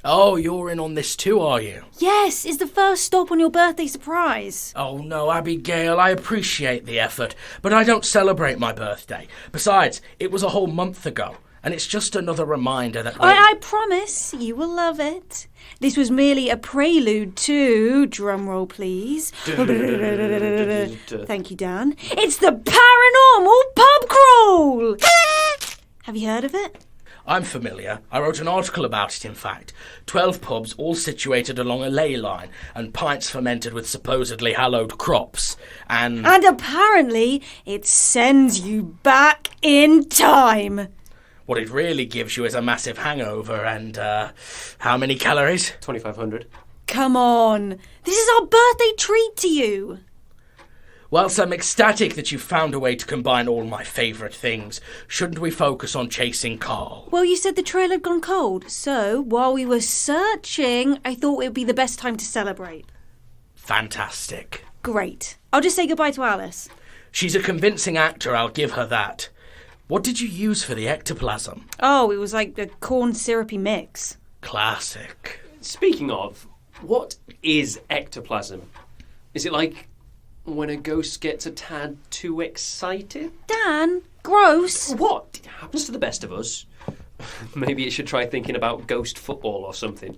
Oh, you're in on this too, are you? Yes, it's the first stop on your birthday surprise. Oh no, Abigail, I appreciate the effort, but I don't celebrate my birthday. Besides, it was a whole month ago, and it's just another reminder that I promise you will love it. This was merely a prelude to, drumroll please. Thank you, Dan. It's the Paranormal Pub Crawl! Have you heard of it? I'm familiar. I wrote an article about it, in fact. 12 pubs, all situated along a ley line, and pints fermented with supposedly hallowed crops, and apparently, it sends you back in time. what it really gives you is a massive hangover, and, how many calories? 2,500. Come on. This is our birthday treat to you. Whilst I'm ecstatic that you've found a way to combine all my favourite things, shouldn't we focus on chasing Carl? Well, you said the trail had gone cold, so while we were searching, I thought it would be the best time to celebrate. Fantastic. Great. I'll just say goodbye to Alice. She's a convincing actor, I'll give her that. What did you use for the ectoplasm? Oh, it was like a corn syrupy mix. Classic. Speaking of, what is ectoplasm? Is it like when a ghost gets a tad too excited? Dan, gross. What? It happens to the best of us. Maybe it should try thinking about ghost football or something.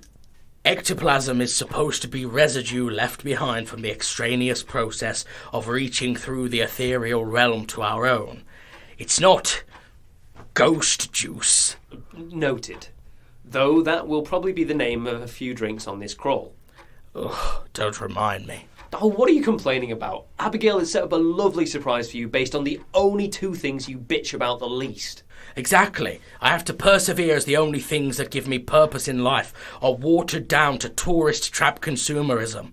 Ectoplasm is supposed to be residue left behind from the extraneous process of reaching through the ethereal realm to our own. It's not ghost juice. Noted. Though that will probably be the name of a few drinks on this crawl. Ugh, don't remind me. Oh, what are you complaining about? Abigail has set up a lovely surprise for you based on the only two things you bitch about the least. Exactly. I have to persevere as the only things that give me purpose in life are watered down to tourist trap consumerism.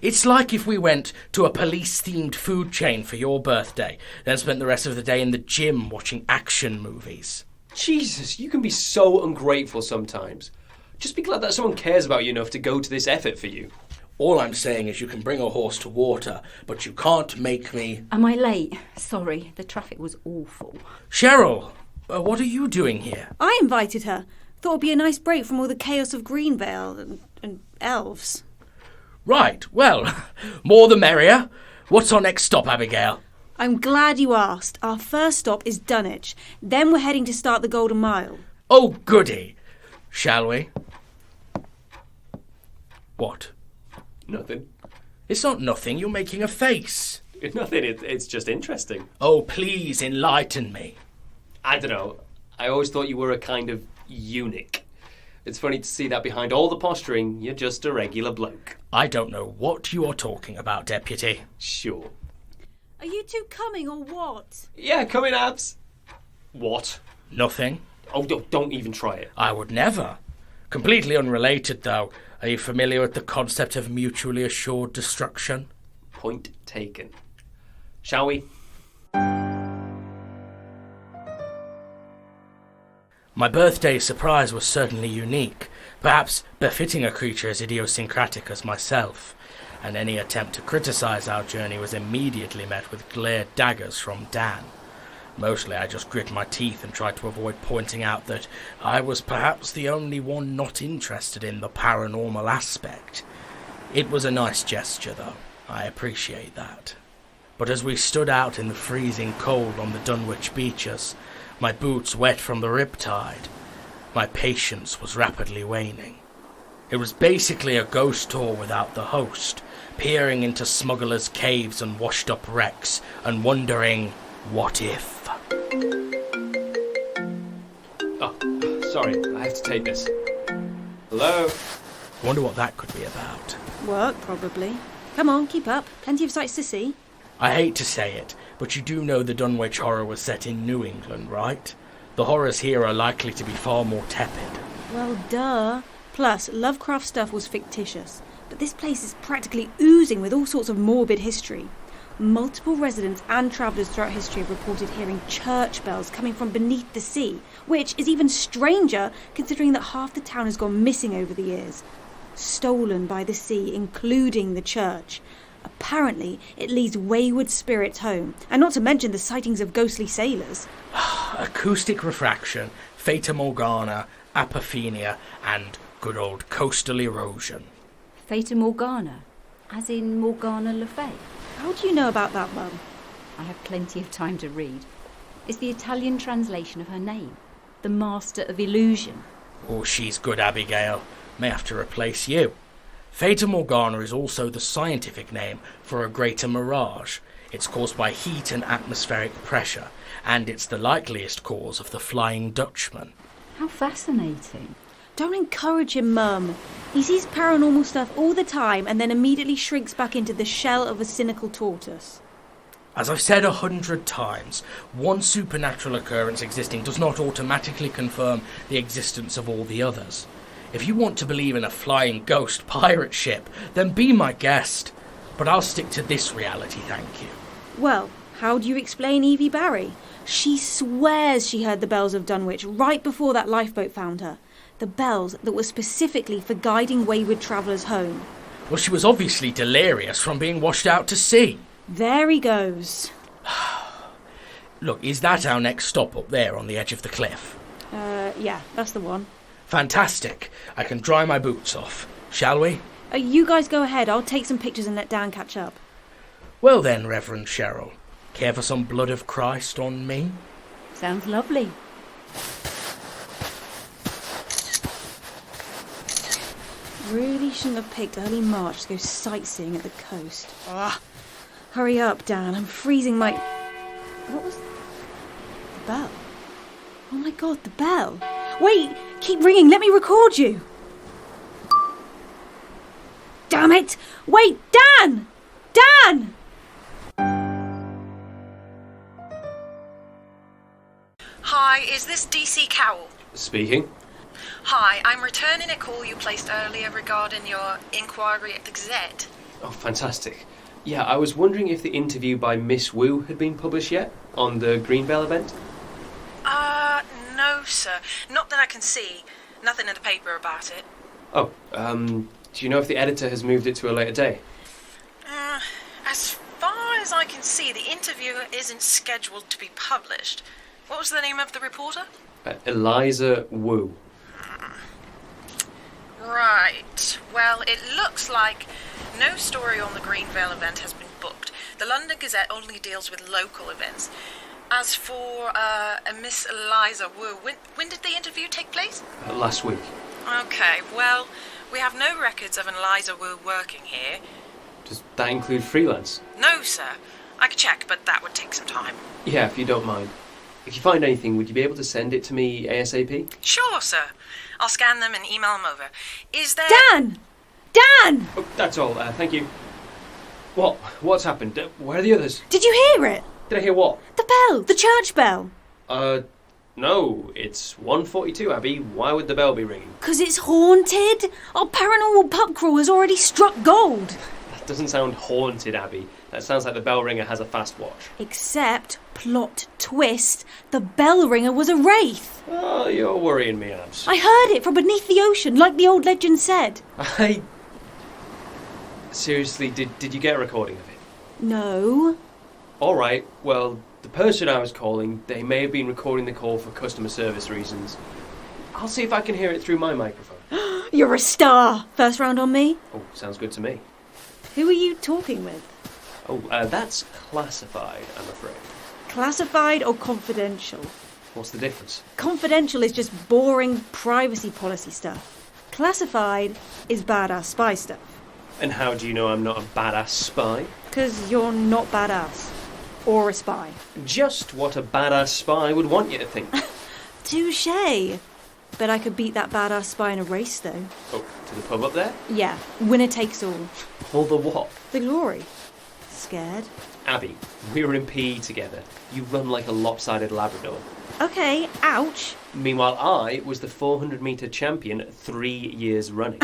It's like if we went to a police-themed food chain for your birthday, then spent the rest of the day in the gym watching action movies. Jesus, you can be so ungrateful sometimes. Just be glad that someone cares about you enough to go to this effort for you. All I'm saying is you can bring a horse to water, but you can't make me... Am I late? Sorry, the traffic was awful. Cheryl, what are you doing here? I invited her. Thought it'd be a nice break from all the chaos of Greenvale and elves. Right, well, more the merrier. What's our next stop, Abigail? I'm glad you asked. Our first stop is Dunwich. Then we're heading to start the Golden Mile. Oh, goody. Shall we? What? Nothing. It's not nothing, you're making a face. It's nothing, it's just interesting. Oh, please enlighten me. I don't know. I always thought you were a kind of eunuch. It's funny to see that behind all the posturing, you're just a regular bloke. I don't know what you are talking about, Deputy. Sure. Are you two coming or what? Yeah, come in, Abs. What? Nothing. Oh, don't even try it. I would never. Completely unrelated, though. Are you familiar with the concept of mutually assured destruction? Point taken. Shall we? My birthday surprise was certainly unique, perhaps befitting a creature as idiosyncratic as myself, and any attempt to criticize our journey was immediately met with glared daggers from Dan. Mostly I just grit my teeth and tried to avoid pointing out that I was perhaps the only one not interested in the paranormal aspect. It was a nice gesture, though. I appreciate that. But as we stood out in the freezing cold on the Dunwich beaches, my boots wet from the riptide, my patience was rapidly waning. It was basically a ghost tour without the host, peering into smugglers' caves and washed-up wrecks, and wondering, what if? Oh, sorry, I have to take this. Hello? I wonder what that could be about. Work, probably. Come on, keep up. Plenty of sights to see. I hate to say it, but you do know the Dunwich horror was set in New England, right? The horrors here are likely to be far more tepid. Well, duh. Plus, Lovecraft stuff was fictitious, but this place is practically oozing with all sorts of morbid history. Multiple residents and travellers throughout history have reported hearing church bells coming from beneath the sea, which is even stranger considering that half the town has gone missing over the years. Stolen by the sea, including the church. Apparently, it leads wayward spirits home, and not to mention the sightings of ghostly sailors. Acoustic refraction, Fata Morgana, apophenia, and Good old coastal erosion. Fata Morgana, as in Morgana Le Fay. How do you know about that, Mum? I have plenty of time to read. It's the Italian translation of her name, the Master of Illusion. Oh, she's good, Abigail. May have to replace you. Fata Morgana is also the scientific name for a greater mirage. It's caused by heat and atmospheric pressure, and it's the likeliest cause of the Flying Dutchman. How fascinating. Don't encourage him, Mum. He sees paranormal stuff all the time and then immediately shrinks back into the shell of a cynical tortoise. As I've said 100 times, one supernatural occurrence existing does not automatically confirm the existence of all the others. If you want to believe in a flying ghost pirate ship, then be my guest. But I'll stick to this reality, thank you. Well, how do you explain Evie Barry? She swears she heard the bells of Dunwich right before that lifeboat found her. The bells that were specifically for guiding wayward travellers home. Well, she was obviously delirious from being washed out to sea. There he goes. Look, is that our next stop up there on the edge of the cliff? Yeah, that's the one. Fantastic. I can dry my boots off. Shall we? You guys go ahead. I'll take some pictures and let Dan catch up. Well then, Reverend Cheryl. Care for some blood of Christ on me? Sounds lovely. Really shouldn't have picked early March to go sightseeing at the coast. Ugh. Hurry up, Dan. I'm freezing my... What was... The bell? Oh my God, the bell. Wait, keep ringing. Let me record you. Damn it! Wait, Dan! Dan! Hi, is this DC Cowell? Speaking. Hi, I'm returning a call you placed earlier regarding your inquiry at the Gazette. Oh, fantastic. Yeah, I was wondering if the interview by Miss Wu had been published yet on the Greenbell event? No, sir. Not that I can see. Nothing in the paper about it. Oh, do you know if the editor has moved it to a later day? As far as I can see, the interview isn't scheduled to be published. What was the name of the reporter? Eliza Wu. Right. Well, it looks like no story on the Greenvale event has been booked. The London Gazette only deals with local events. As for a Miss Eliza Wu, when did the interview take place? Last week. Okay, well, we have no records of an Eliza Wu working here. Does that include freelance? No, sir. I could check, but that would take some time. Yeah, if you don't mind. If you find anything, would you be able to send it to me ASAP? Sure, sir. I'll scan them and email them over. Is there... Dan! Dan! Oh, that's all. Thank you. What? What's happened? Where are the others? Did you hear it? Did I hear what? The bell! The church bell! No. It's 1:42, Abby. Why would the bell be ringing? 'Cause it's haunted! Our paranormal pub crawl has already struck gold! That doesn't sound haunted, Abby. That sounds like the bell ringer has a fast watch. Except, plot twist, the bell ringer was a wraith! Oh, you're worrying me, Abs. I heard it from beneath the ocean, like the old legend said. Seriously, did you get a recording of it? No. Alright, well, the person I was calling, they may have been recording the call for customer service reasons. I'll see if I can hear it through my microphone. You're a star! First round on me? Oh, sounds good to me. Who are you talking with? Oh, that's classified, I'm afraid. Classified or confidential? What's the difference? Confidential is just boring privacy policy stuff. Classified is badass spy stuff. And how do you know I'm not a badass spy? 'Cause you're not badass. Or a spy. Just what a badass spy would want you to think. Touché. Bet I could beat that badass spy in a race, though. Oh, to the pub up there? Yeah, winner takes all. All the what? The glory. Scared? Abby, we were in PE together. You run like a lopsided Labrador. Okay, ouch. Meanwhile, I was the 400-metre champion 3 years running.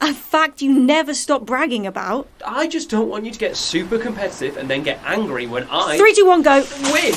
A fact you never stop bragging about. I just don't want you to get super competitive and then get angry when I... 3, 2, 1, go. Win!